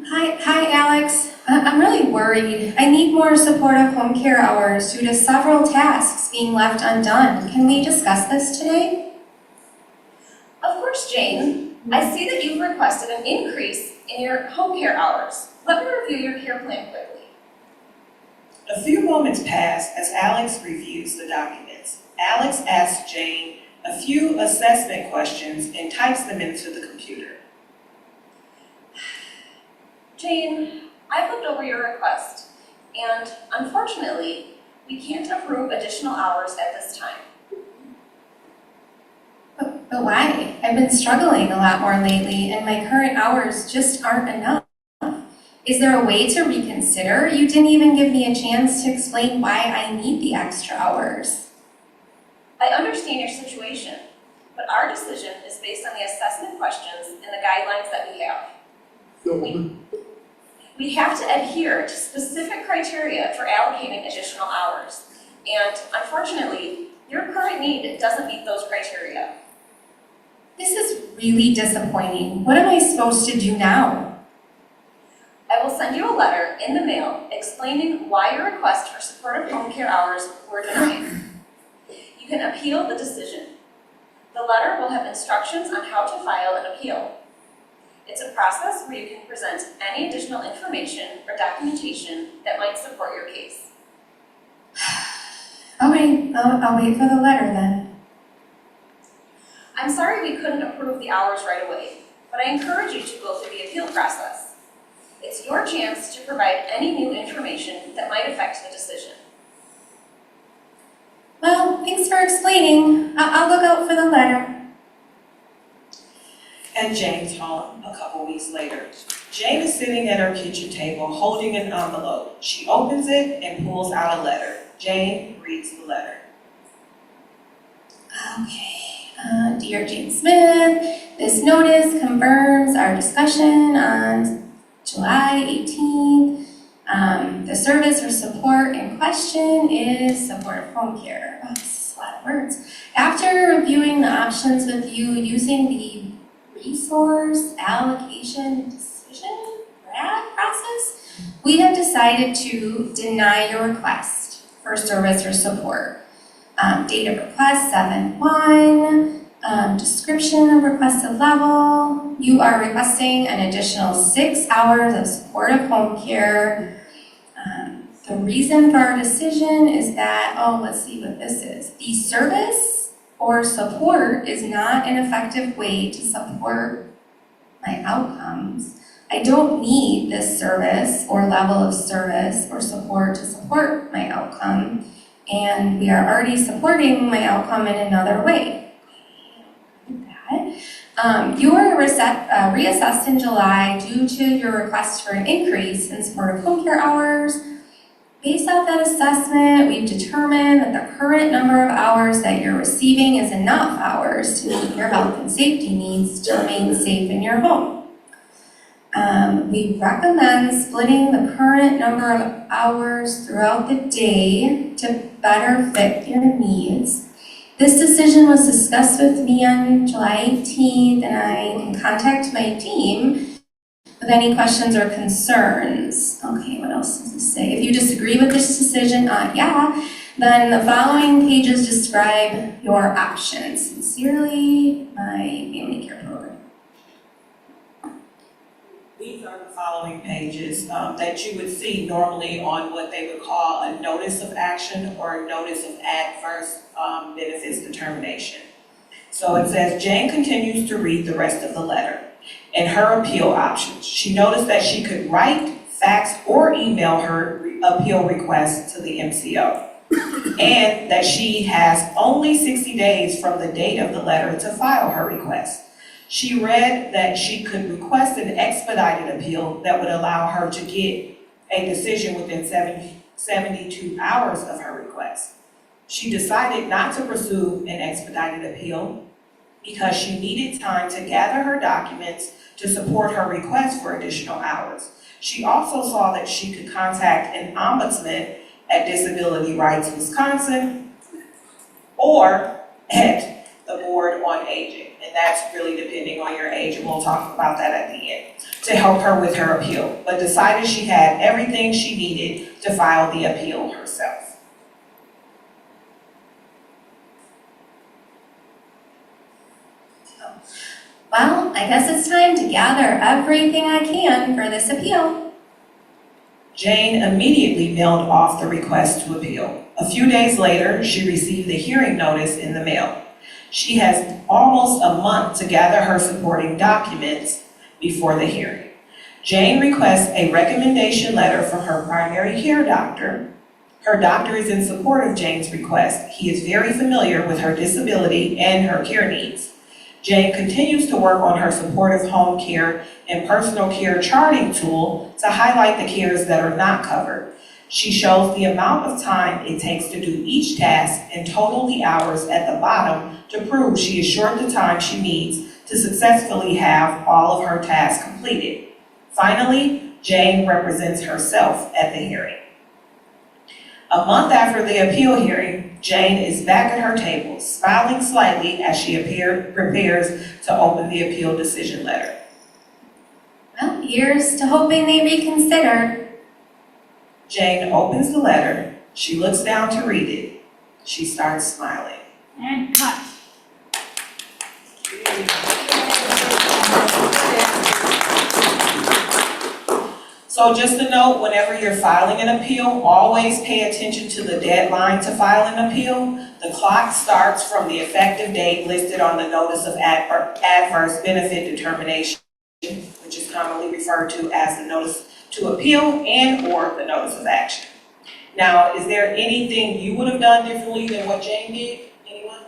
Hi, Alex. I'm really worried. I need more supportive home care hours due to several tasks being left undone. Can we discuss this today? Of course, Jane. I see that you've requested an increase in your home care hours. Let me review your care plan quickly. A few moments pass as Alex reviews the documents. Alex asks Jane a few assessment questions, and types them into the computer. Jane, I've looked over your request, and unfortunately, we can't approve additional hours at this time. But why? I've been struggling a lot more lately and my current hours just aren't enough. Is there a way to reconsider? You didn't even give me a chance to explain why I need the extra hours. I understand your situation, but our decision is based on the assessment questions and the guidelines that we have. We have to adhere to specific criteria for allocating additional hours, and unfortunately, your current need doesn't meet those criteria. This is really disappointing. What am I supposed to do now? I will send you a letter in the mail explaining why your request for supportive home care hours were denied. You can appeal the decision. The letter will have instructions on how to file an appeal. It's a process where you can present any additional information or documentation that might support your case. Okay, I'll wait for the letter then. I'm sorry we couldn't approve the hours right away, but I encourage you to go through the appeal process. It's your chance to provide any new information that might affect the decision. Well, thanks for explaining. I'll look out for the letter. At Jane's home, a couple weeks later, Jane is sitting at her kitchen table holding an envelope. She opens it and pulls out a letter. Jane reads the letter. Okay. Dear Jane Smith, this notice confirms our discussion on July 18th. The service or support in question is supportive home care. Oh, this is a lot of words. After reviewing the options with you using the resource allocation decision process, we have decided to deny your request for service or support. Date of request 7/1, description of requested level. You are requesting an additional 6 hours of supportive home care. The reason for our decision is that, let's see what this is. The service or support is not an effective way to support my outcomes. I don't need this service or level of service or support to support my outcome. And we are already supporting my outcome in another way. You were reassessed in July due to your request for an increase in supportive home care hours. Based off that assessment, we've determined that the current number of hours that you're receiving is enough hours to meet your health and safety needs to remain safe in your home. We recommend splitting the current number of hours throughout the day to better fit your needs. This decision was discussed with me on July 18th, and I can contact my team with any questions or concerns. Okay, what else does this say? If you disagree with this decision, then the following pages describe your options. Sincerely, my family care program. These are the following pages that you would see normally on what they would call a notice of action or a notice of adverse benefits determination. So it says, Jane continues to read the rest of the letter. In her appeal options, she noticed that she could write, fax, or email her appeal request to the MCO, and that she has only 60 days from the date of the letter to file her request. She read that she could request an expedited appeal that would allow her to get a decision within 72 hours of her request. She decided not to pursue an expedited appeal because she needed time to gather her documents to support her request for additional hours. She also saw that she could contact an ombudsman at Disability Rights Wisconsin or at the Board on Aging, and that's really depending on your age, and we'll talk about that at the end, to help her with her appeal, but decided she had everything she needed to file the appeal herself. Well, I guess it's time to gather everything I can for this appeal. Jane immediately mailed off the request to appeal. A few days later, she received the hearing notice in the mail. She has almost a month to gather her supporting documents before the hearing. Jane requests a recommendation letter from her primary care doctor. Her doctor is in support of Jane's request. He is very familiar with her disability and her care needs. Jane continues to work on her supportive home care and personal care charting tool to highlight the cares that are not covered. She shows the amount of time it takes to do each task and total the hours at the bottom to prove she is short the time she needs to successfully have all of her tasks completed. Finally, Jane represents herself at the hearing. A month after the appeal hearing, Jane is back at her table, smiling slightly as she prepares to open the appeal decision letter. Well, here's to hoping they reconsider. Jane opens the letter. She looks down to read it. She starts smiling. And cut. So just a note, whenever you're filing an appeal, always pay attention to the deadline to file an appeal. The clock starts from the effective date listed on the notice of adverse benefit determination, which is commonly referred to as the notice to appeal and/or the notice of action. Now, is there anything you would have done differently than what Jane did? Anyone?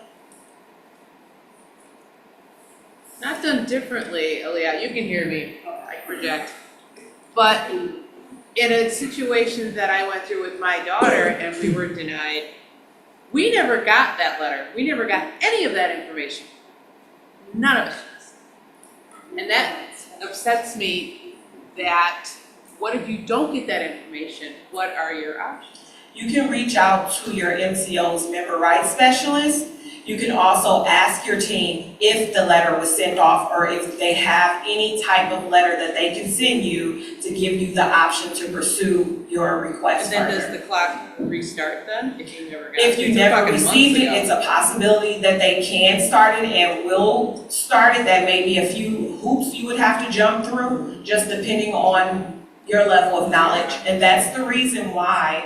Not done differently, Aaliyah, you can hear me, I project. But in a situation that I went through with my daughter and we were denied, we never got that letter. We never got any of that information. None of it. And that upsets me that what if you don't get that information? What are your options? You can reach out to your MCO's member rights specialist. You can also ask your team if the letter was sent off or if they have any type of letter that they can send you to give you the option to pursue your request And then further. does the clock restart then, if you never got it? If you It's never fucking received it, months it's ago. a possibility that they can start it and will start it. That may be a few hoops you would have to jump through, just depending on your level of knowledge. And that's the reason why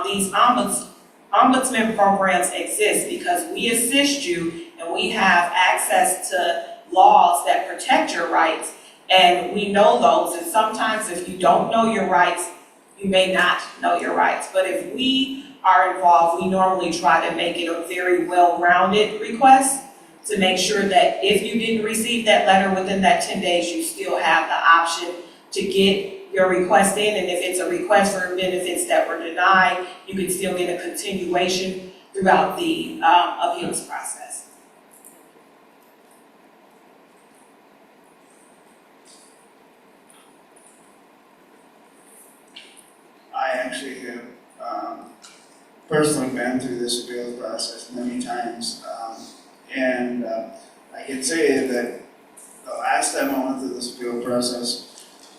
these ombudsman programs exist, because we assist you and we have access to laws that protect your rights, and we know those. And sometimes if you don't know your rights, you may not know your rights. But if we are involved, we normally try to make it a very well-rounded request to make sure that if you didn't receive that letter within that 10 days, you still have the option to get your request in. And if it's a request for benefits that were denied, you can still get a continuation throughout the appeals process. I actually have personally been through this appeals process many times. And I can say that the last time I went through this appeal process,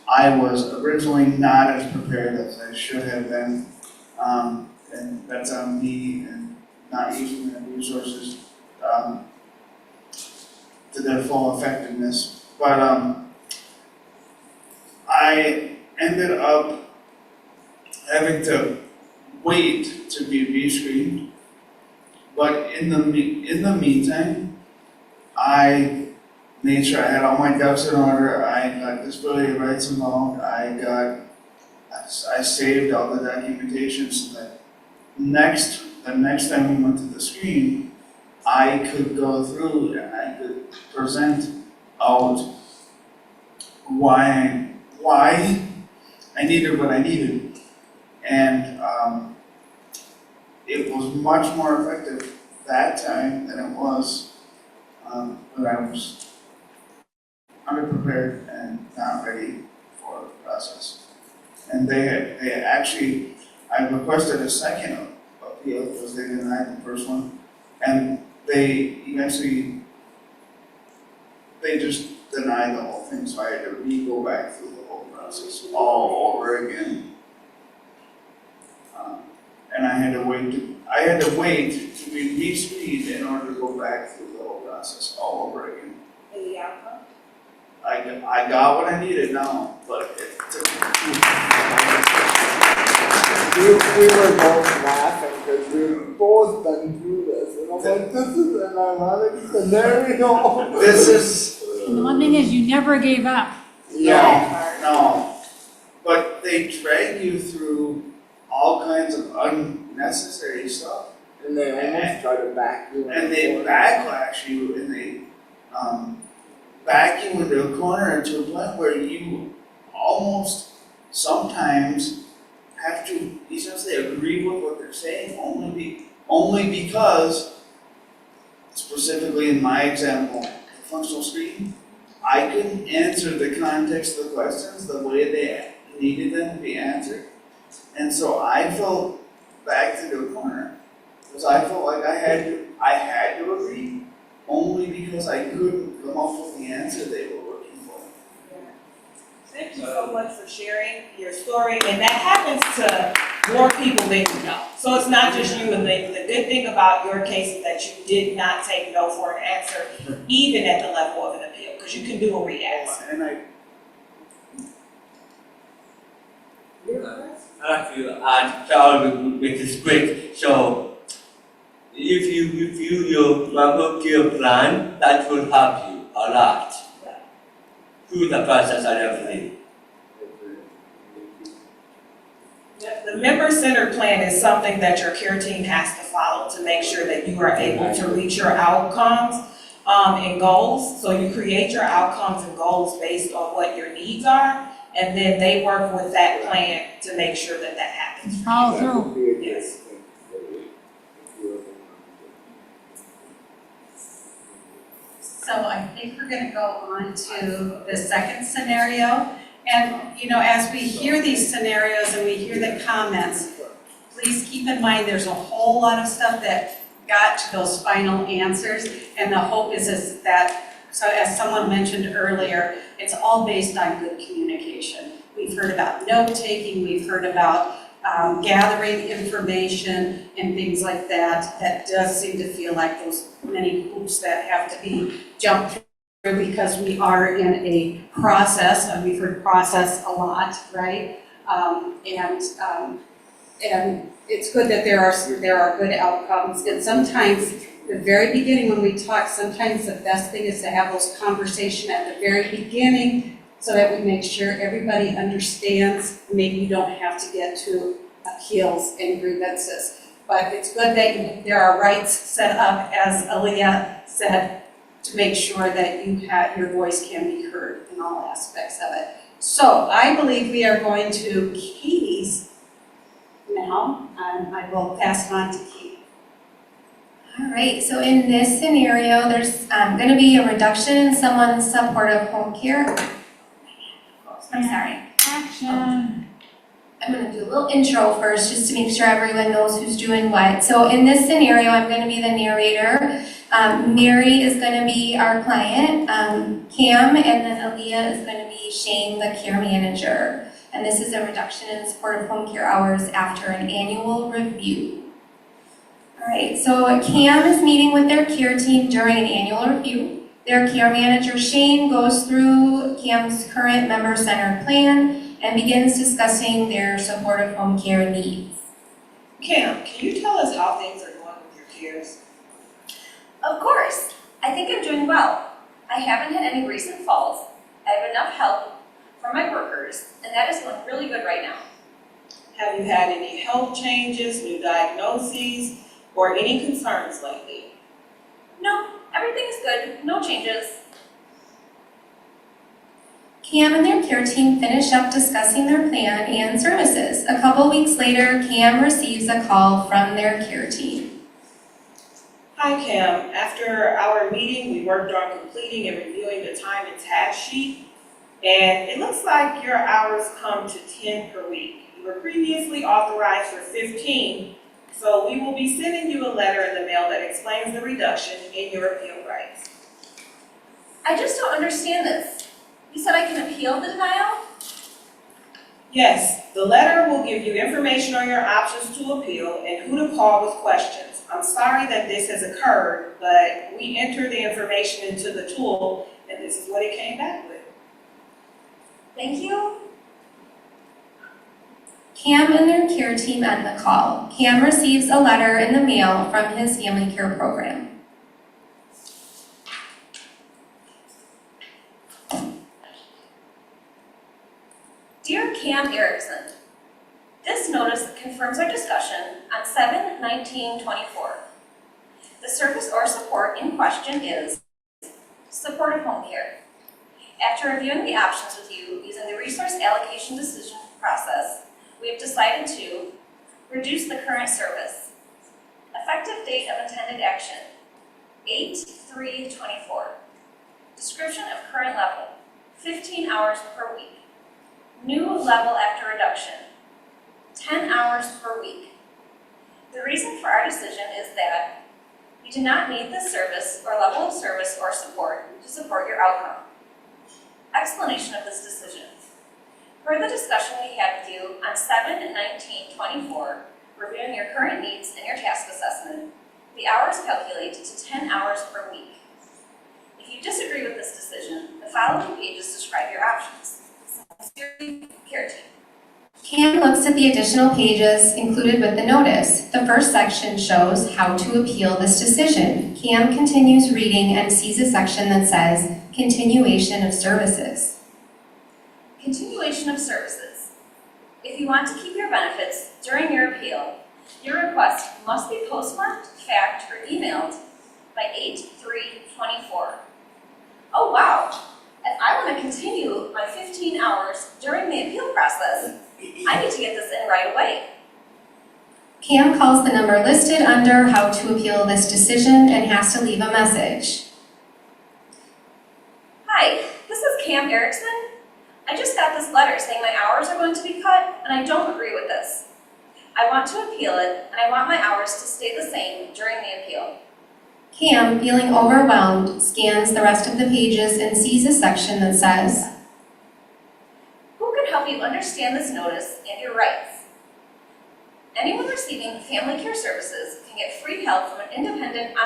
I was originally not as prepared as I should have been. And that's on me and not using the resources to their full effectiveness. But I ended up having to wait to be rescreened. But in the meantime, I made sure I had all my ducks in order. I got disability rights involved. I saved all the documentation so that the next time we went to the screen, I could go through and I could present out why I needed what I needed. And it was much more effective that time than it was when I was underprepared and not ready for the process. And they actually, I requested a second appeal because they denied the first one. And they eventually, they just denied the whole thing, so I had to go back through the whole process all over again. And I had to wait to be rescreened in order to go back through the whole process all over again. And the outcome? I got what I needed now, but it took We were both laughing because we've both been through this. And I'm but this is an ironic scenario. This is, And the one thing is, you never gave up. no. But they drag you through all kinds of unnecessary stuff. And they almost try to back you. And they backlash you and they, back you into a corner to a point where you almost sometimes have to essentially agree with what they're saying only because, specifically in my example, the functional screen, I couldn't answer the context of the questions the way they needed them to be answered. And so I felt backed into a corner, because I felt like I had to agree, only because I couldn't come up with the answer they were looking for. Thank you so much for sharing your story, and that happens to more people than you know. So it's not just you, and the good thing about your case is that you did not take no for an answer, even at the level of an appeal, because you can do a re-ask. And I I'd like to add Charles with this quick. So if you remember your plan, that will help you a lot through the process and everything. The member-centered plan is something that your care team has to follow to make sure that you are able to reach your outcomes and goals. So you create your outcomes and goals based on what your needs are, and then they work with that plan to make sure that that happens. Follow through. Yes. So I think we're gonna go on to the second scenario. And, you know, as we hear these scenarios and we hear the comments, please keep in mind there's a whole lot of stuff that got to those final answers. And the hope is that, so as someone mentioned earlier, it's all based on good communication. We've heard about note-taking, we've heard about gathering information and things like that. That does seem to feel like those many hoops that have to be jumped through because we are in a process, and we've heard process a lot, right? And it's good that there are good outcomes. And sometimes, the very beginning when we talk, sometimes the best thing is to have those conversations at the very beginning so that we make sure everybody understands. Maybe you don't have to get to appeals and grievances. But it's good that there are rights set up, as Aaliyah said, to make sure that your voice can be heard in all aspects of it. So I believe we are going to Katie's now, and I will pass it on to Katie. All right, so in this scenario, there's going to be a reduction in someone's supportive home care. I'm sorry. Action. I'm going to do a little intro first just to make sure everyone knows who's doing what. So in this scenario, I'm going to be the narrator. Mary is going to be our client, Cam, and then Aaliyah is going to be Shane, the care manager. And this is a reduction in supportive home care hours after an annual review. All right, so Cam is meeting with their care team during an annual review. Their care manager, Shane, goes through Cam's current member-centered plan and begins discussing their supportive home care needs. Cam, can you tell us how things are going with your cares? Of course, I think I'm doing well. I haven't had any recent falls. I have enough help from my workers, and that is going really good right now. Have you had any health changes, new diagnoses, or any concerns lately? No, everything's good, no changes. Cam and their care team finish up discussing their plan and services. A couple weeks later, Cam receives a call from their care team. Hi Cam, after our meeting, we worked on completing and reviewing the time and task sheet, and it looks like your hours come to 10 per week. You were previously authorized for 15, so we will be sending you a letter in the mail that explains the reduction in your appeal rights. I just don't understand this. You said I can appeal the denial? Yes, the letter will give you information on your options to appeal and who to call with questions. I'm sorry that this has occurred, but we entered the information into the tool and this is what it came back with. Thank you. Cam and their care team end the call. Cam receives a letter in the mail from his family care program. Dear Cam Erickson, this notice confirms our discussion on 7/19/24. The service or support in question is supportive home care. After reviewing the options with you using the resource allocation decision process, we have decided to reduce the current service. Effective date of intended action, 8/3/24. Description of current level, 15 hours per week. New level after reduction, 10 hours per week. The reason for our decision is that you do not need this service or level of service or support to support your outcome. Explanation of this decision. Per the discussion we had with you on 7/19/24, reviewing your current needs and your task assessment, the hours calculate to 10 hours per week. If you disagree with this decision, the following pages describe your options. Sincerely, Care Team. Cam looks at the additional pages included with the notice. The first section shows how to appeal this decision. Cam continues reading and sees a section that says continuation of services. Continuation of services. If you want to keep your benefits during your appeal, your request must be postmarked, faxed, or emailed by 8/3/24. Oh wow! If I want to continue my 15 hours during the appeal process, I need to get this in right away. Cam calls the number listed under how to appeal this decision and has to leave a message. Hi, this is Cam Erickson. I just got this letter saying my hours are going to be cut, and I don't agree with this. I want to appeal it, and I want my hours to stay the same during the appeal. Cam, feeling overwhelmed, scans the rest of the pages and sees a section that says, Who can help you understand this notice and your rights? Anyone receiving family care services can get free help from an independent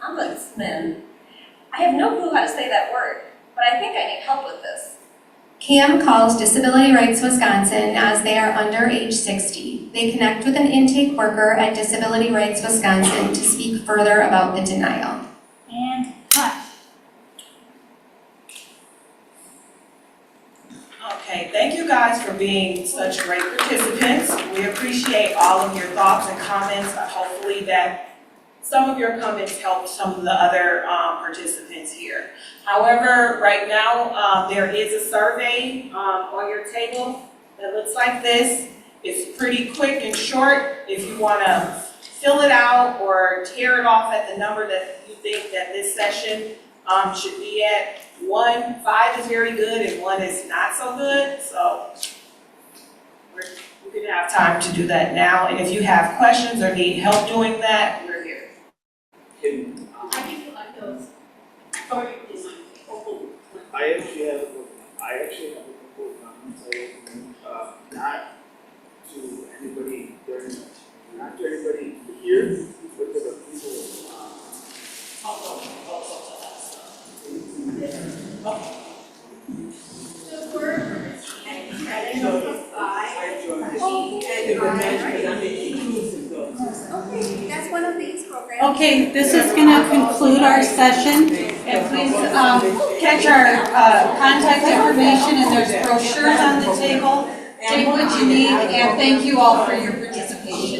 ombudsman. I have no clue how to say that word, but I think I need help with this. Cam calls Disability Rights Wisconsin as they are under age 60. They connect with an intake worker at Disability Rights Wisconsin to speak further about the denial. And cut. Okay, thank you guys for being such great participants. We appreciate all of your thoughts and comments. Hopefully that some of your comments helped some of the other participants here. However, right now, there is a survey on your table that looks like this. It's pretty quick and short. If you want to fill it out or tear it off at the number that you think that this session should be at. 5 is very good and 1 is not so good. So we're going to have time to do that now. And if you have questions or need help doing that, we're here. I actually have a couple of comments I recommend, not to anybody not to anybody here, but to the people, That's one of these programs. Okay, this is going to conclude our session. And please catch our contact information, and there's brochures on the table. Take what you need, and thank you all for your participation.